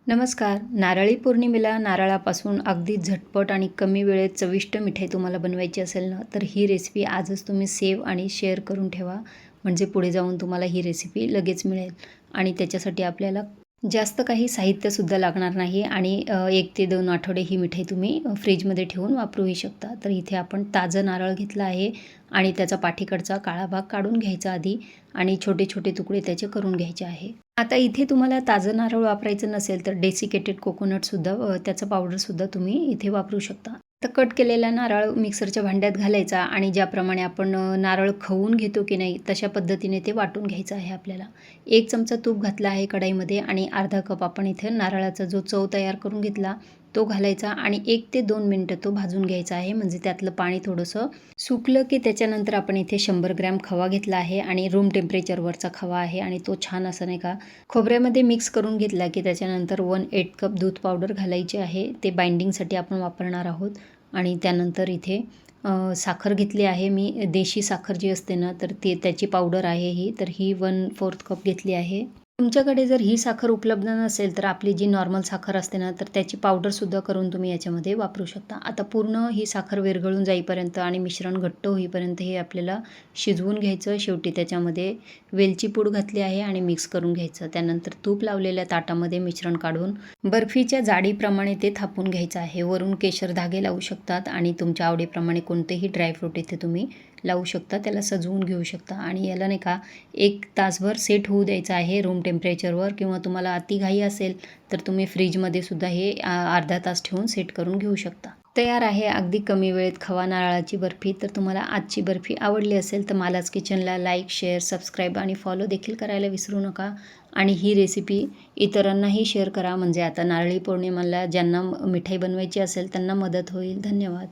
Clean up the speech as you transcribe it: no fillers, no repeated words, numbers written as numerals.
नमस्कार. नारळी पौर्णिमेला नारळापासून अगदी झटपट आणि कमी वेळेत चविष्ट मिठाई तुम्हाला बनवायची असेल ना, तर ही रेसिपी आजच तुम्ही सेव्ह आणि शेअर करून ठेवा. म्हणजे पुढे जाऊन तुम्हाला ही रेसिपी लगेच मिळेल आणि त्याच्यासाठी आपल्याला जास्त काही साहित्यसुद्धा लागणार नाही आणि 1 ते 2 आठवडे ही मिठाई तुम्ही फ्रीजमध्ये ठेवून वापरूही शकता. तर इथे आपण ताजं नारळ घेतलं आहे आणि त्याचा पाठीकडचा काळा भाग काढून घ्यायचा आधी आणि छोटे-छोटे तुकडे त्याचे करून घ्यायचे आहे. आता इथे तुम्हाला ताजं नारळ वापरायचं नसेल तर डेसिकेटेड कोकोनटसुद्धा त्याचं पावडरसुद्धा तुम्ही इथे वापरू शकता. तर कट केलेला नारळ मिक्सरच्या भांड्यात घालायचा आणि ज्याप्रमाणे आपण नारळ खवून घेतो की नाही तशा पद्धतीने ते वाटून घ्यायचं आहे आपल्याला. 1 चमचा तूप घातला आहे कढईमध्ये आणि अर्धा कप आपण इथे नारळाचा जो चव तयार करून घेतला तो घालायचा आणि 1 ते 2 मिनिटं तो भाजून घ्यायचा आहे. म्हणजे त्यातलं पाणी थोडंसं सुकलं की त्याच्यानंतर आपण इथे 100 ग्रॅम खवा घेतला आहे आणि रूम टेम्परेचरवरचा खवा आहे आणि तो छान असं नाही का खोबऱ्यामध्ये मिक्स करून घेतला की त्याच्यानंतर 1/8 कप दूध पावडर घालायची आहे. ते बाइंडिंगसाठी आपण वापरणार आहोत आणि त्यानंतर इथे साखर घेतली आहे मी. देशी साखर जी असते ना तर त्याची पावडर आहे ही. तर ही 1/4 कप घेतली आहे. तुमच्याकडे जर ही साखर उपलब्ध नसेल तर आपली जी नॉर्मल साखर असते ना तर त्याची पावडरसुद्धा करून तुम्ही याच्यामध्ये वापरू शकता. आता पूर्ण ही साखर विरघळून जाईपर्यंत आणि मिश्रण घट्ट होईपर्यंत हे आपल्याला शिजवून घ्यायचं. शेवटी त्याच्यामध्ये वेलची पूड घातली आहे आणि मिक्स करून घ्यायचं. त्यानंतर तूप लावलेल्या ताटामध्ये मिश्रण काढून बर्फीच्या जाडीप्रमाणे ते थापून घ्यायचं आहे. वरून केशर धागे लावू शकतात आणि तुमच्या आवडीप्रमाणे कोणतेही ड्रायफ्रूट इथे तुम्ही लावू शकता. त्याला सजवून घेऊ शकता आणि याला नाही का 1 तासभर सेट होऊ द्यायचं आहे रूम टेम्परेचरवर किंवा तुम्हाला अतिघाई असेल तर तुम्ही फ्रीजमध्ये सुद्धा हे अर्धा तास ठेवून सेट करून घेऊ शकता. तयार आहे अगदी कमी वेळेत खवा नारळाची बर्फी. तर तुम्हाला आजची बर्फी आवडली असेल तर मालाच किचनला लाईक, शेअर, सबस्क्राईब आणि फॉलो देखील करायला विसरू नका आणि ही रेसिपी इतरांनाही शेअर करा. म्हणजे आता नारळी पौर्णिमेला ज्यांना मिठाई बनवायची असेल त्यांना मदत होईल. धन्यवाद.